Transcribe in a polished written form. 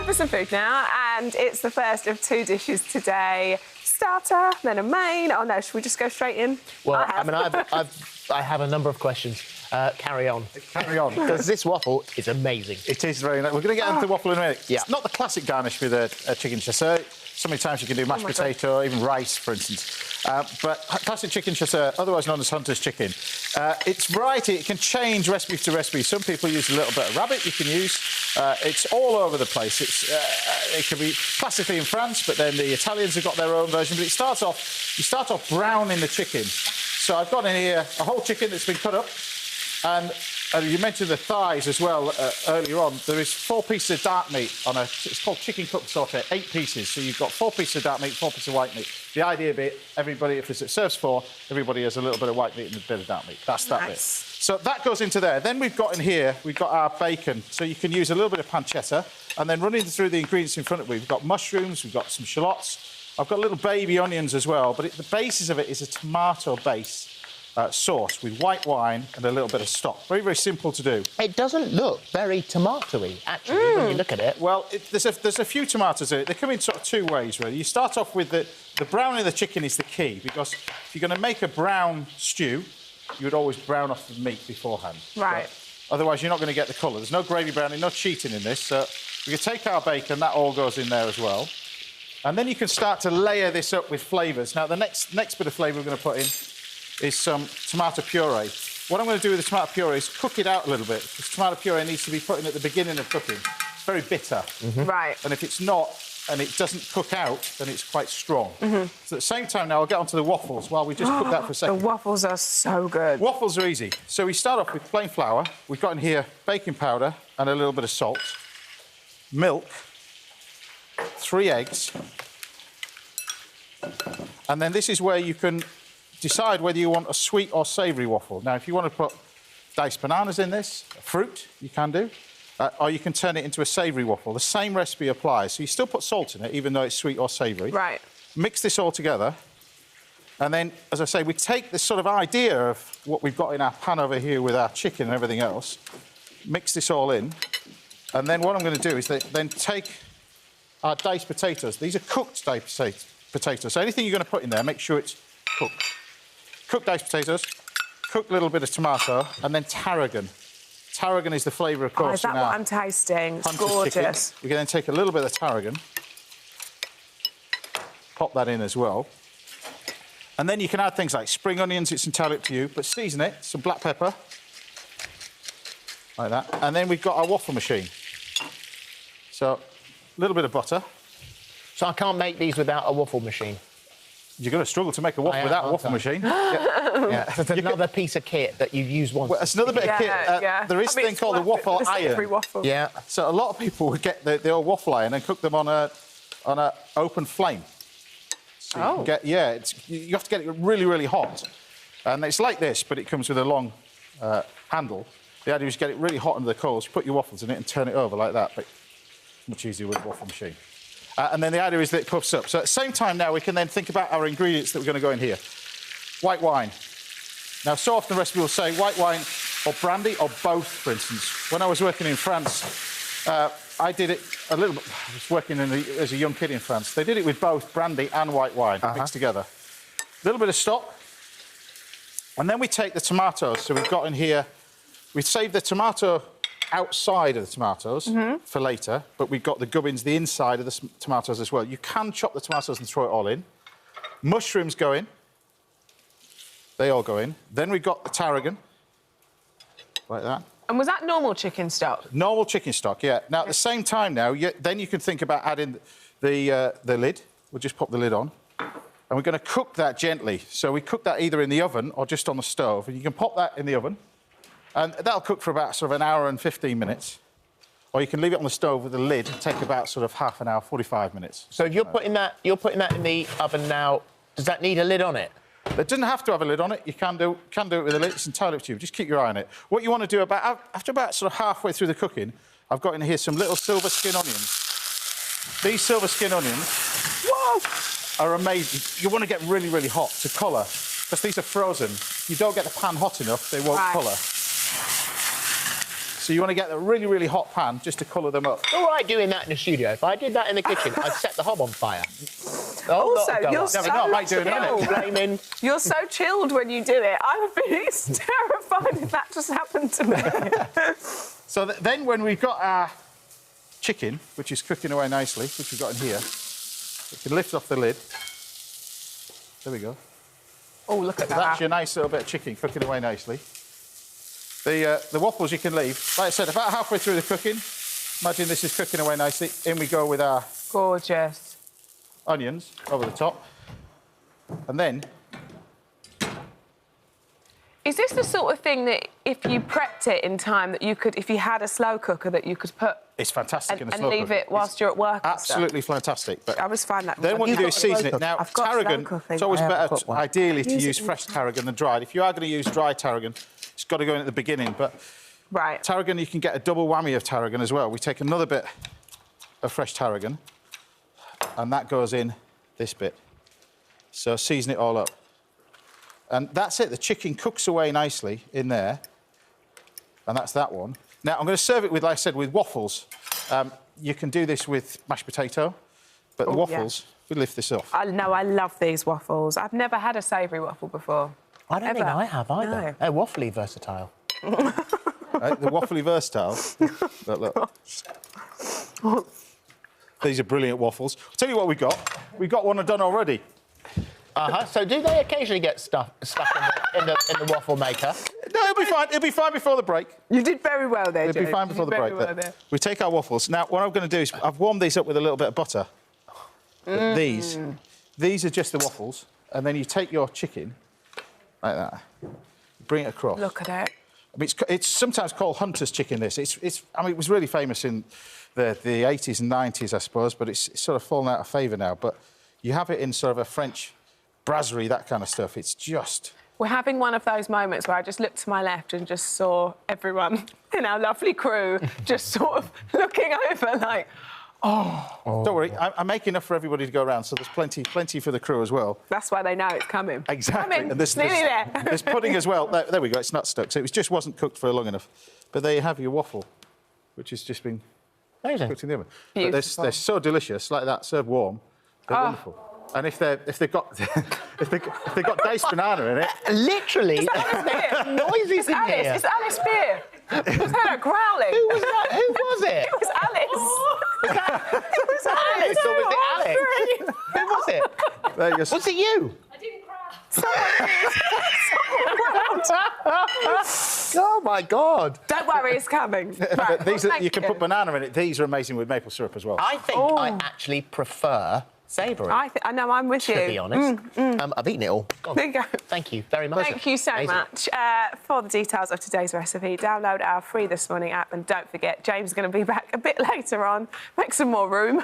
for some food now, and it's the first of 2 dishes today. Starter, then a main. Oh no, should we just go straight in? Well, I have a number of questions. Carry on. Carry on. Because this waffle is amazing. It is very nice. We're going to get into the waffle in a minute. Yeah. It's not the classic garnish with a chicken chasseur. So many times you can do mashed potato, even rice, for instance. But classic chicken chasseur, otherwise known as hunter's chicken, its variety, it can change recipe to recipe. Some people use a little bit of rabbit you can use. It's all over the place. It can be classically in France, but then the Italians have got their own version. But you start off browning the chicken. So I've got in here a whole chicken that's been cut up. And you mentioned the thighs as well earlier on. There is 4 pieces of dark meat on it's called chicken cooked sauté, 8 pieces. So you've got 4 pieces of dark meat, 4 pieces of white meat. The idea being, everybody, if it serves 4, everybody has a little bit of white meat and a bit of dark meat. That's that bit. So that goes into there. Then we've got in here, we've got our bacon. So you can use a little bit of pancetta. And then running through the ingredients in front of me, we've got mushrooms, we've got some shallots. I've got little baby onions as well. But the basis of it is a tomato base. Sauce with white wine and a little bit of stock. Very, very simple to do. It doesn't look very tomatoey, actually, when you look at it. Well, there's a few tomatoes in it. They come in sort of 2 ways, really. You start off with the browning of the chicken is the key, because if you're going to make a brown stew, you would always brown off the meat beforehand. Right. Otherwise, you're not going to get the colour. There's no gravy browning, no cheating in this. So we can take our bacon, that all goes in there as well. And then you can start to layer this up with flavours. Now, the next bit of flavour we're going to put in is some tomato puree. What I'm going to do with the tomato puree is cook it out a little bit, because tomato puree needs to be put in at the beginning of cooking. It's very bitter. Right. And if it's not, and it doesn't cook out, then it's quite strong. So at the same time now, I'll get onto the waffles while we just cook that for a second. The waffles are so good. Waffles are easy. So we start off with plain flour. We've got in here baking powder and a little bit of salt, milk, 3 eggs, and then this is where you can decide whether you want a sweet or savoury waffle. Now, if you want to put diced bananas in this, fruit, you can do, or you can turn it into a savoury waffle. The same recipe applies. So you still put salt in it, even though it's sweet or savoury. Right. Mix this all together, and then, as I say, we take this sort of idea of what we've got in our pan over here with our chicken and everything else, mix this all in, and then what I'm going to do is then take our diced potatoes. These are cooked diced potatoes. So anything you're going to put in there, make sure it's cooked. Cooked diced potatoes, cooked little bit of tomato, and then tarragon. Tarragon is the flavour, of course. Is that what I'm tasting? It's gorgeous. We can then take a little bit of tarragon, pop that in as well. And then you can add things like spring onions, it's entirely up to you, but season it, some black pepper, like that. And then we've got our waffle machine. So, a little bit of butter. So I can't make these without a waffle machine. You're going to struggle to make a waffle without a waffle machine. Yeah. It's another piece of kit that you've used once. Well, it's another bit of kit. There is a thing called a waffle iron. Waffle. Yeah. So a lot of people would get the old waffle iron and cook them on a open flame. So you have to get it really, really hot. And it's like this, but it comes with a long handle. The idea is get it really hot under the coals, put your waffles in it and turn it over like that. But it's much easier with a waffle machine. And then the idea is that it puffs up. So at the same time now, we can then think about our ingredients that we're going to go in here. White wine. Now, so often the recipe will say white wine or brandy or both, for instance. When I was working in France, I did it a little bit. I was working as a young kid in France. They did it with both brandy and white wine mixed together. A little bit of stock. And then we take the tomatoes. So we've got in here, we save the tomato outside of the tomatoes for later, but we've got the gubbins, the inside of the tomatoes as well. You can chop the tomatoes and throw it all in. Mushrooms go in. They all go in. Then we've got the tarragon, like that. And was that normal chicken stock? Normal chicken stock, yeah. Now, at the same time now, then you can think about adding the lid. We'll just pop the lid on. And we're going to cook that gently. So we cook that either in the oven or just on the stove. And you can pop that in the oven. And that'll cook for about sort of an hour and 15 minutes. Or you can leave it on the stove with the lid and take about sort of half an hour, 45 minutes. So if you're putting that in the oven now, does that need a lid on it? It doesn't have to have a lid on it. You can do it with a lid. It's entirely up to you. Just keep your eye on it. What you want to do after about sort of halfway through the cooking, I've got in here some little silver skin onions. These silver skin onions are amazing. You want to get really, really hot to colour, because these are frozen. If you don't get the pan hot enough, they won't colour. So you want to get a really, really hot pan just to colour them up. All right doing that in the studio. If I did that in the kitchen, I'd set the hob on fire. Also, you're so blaming. You're so chilled when you do it. I would be terrified if that just happened to me. So then when we've got our chicken, which is cooking away nicely, which we've got in here, we can lift off the lid. There we go. Oh, look at that. That's your nice little bit of chicken cooking away nicely. The waffles you can leave. Like I said, about halfway through the cooking, imagine this is cooking away nicely. In we go with our... Gorgeous. Onions over the top. And then... Is this the sort of thing that if you prepped it in time that you could, if you had a slow cooker, that you could put... It's fantastic in a slow cooker. And leave it whilst you're at work and stuff? Absolutely fantastic. But I always find that... Then what you do is season it. Now, tarragon, it's always better, ideally, to use fresh tarragon than dried. If you are going to use dry tarragon, it's got to go in at the beginning. But tarragon, you can get a double whammy of tarragon as well. We take another bit of fresh tarragon, and that goes in this bit. So season it all up. And that's it. The chicken cooks away nicely in there. And that's that one. Now, I'm going to serve it with, like I said, with waffles. You can do this with mashed potato, but the waffles, we lift this off. I know, I love these waffles. I've never had a savoury waffle before. I don't think I have either. No. They're waffly versatile. Right, the waffly versatile. Look. These are brilliant waffles. I'll tell you what we got. We got one done already. So do they occasionally get stuck in the waffle maker? No, it'll be fine. It'll be fine before the break. You did very well there, It'll be fine before the break. We take our waffles. Now, what I'm going to do is I've warmed these up with a little bit of butter. These are just the waffles, and then you take your chicken like that, bring it across. Look at it. I mean, it's sometimes called hunter's chicken. This, I mean, it was really famous in the 80s and 90s, I suppose, but it's sort of fallen out of favour now. But you have it in sort of a French brasserie, that kind of stuff. It's just... We're having one of those moments where I just looked to my left and just saw everyone in our lovely crew just sort of looking over like, oh. Don't worry, I'm making enough for everybody to go around, so there's plenty for the crew as well. That's why they know it's coming. Exactly. Coming. And there's pudding as well. There we go, it's not stuck. So it just wasn't cooked for long enough. But there you have your waffle, which has just been cooked in the oven. But they're so delicious, like that, served warm. They're wonderful. And if they've got diced banana in it, literally, noises in here. It's Alice Beer. Was her growling? Who was that? Who was it? It was Alice. It was Alice. Or was it Alex? Who was it? there you go. Was it you? I didn't cry. Oh my God! Don't worry, it's coming. Right, These you can put banana in it. These are amazing with maple syrup as well. I think I actually prefer savoury. I know, I'm with you. To be honest, I've eaten it all. There you go. Thank you very much. Thank you so much. For the details of today's recipe, download our free This Morning app, and don't forget, James is going to be back a bit later on. Make some more room.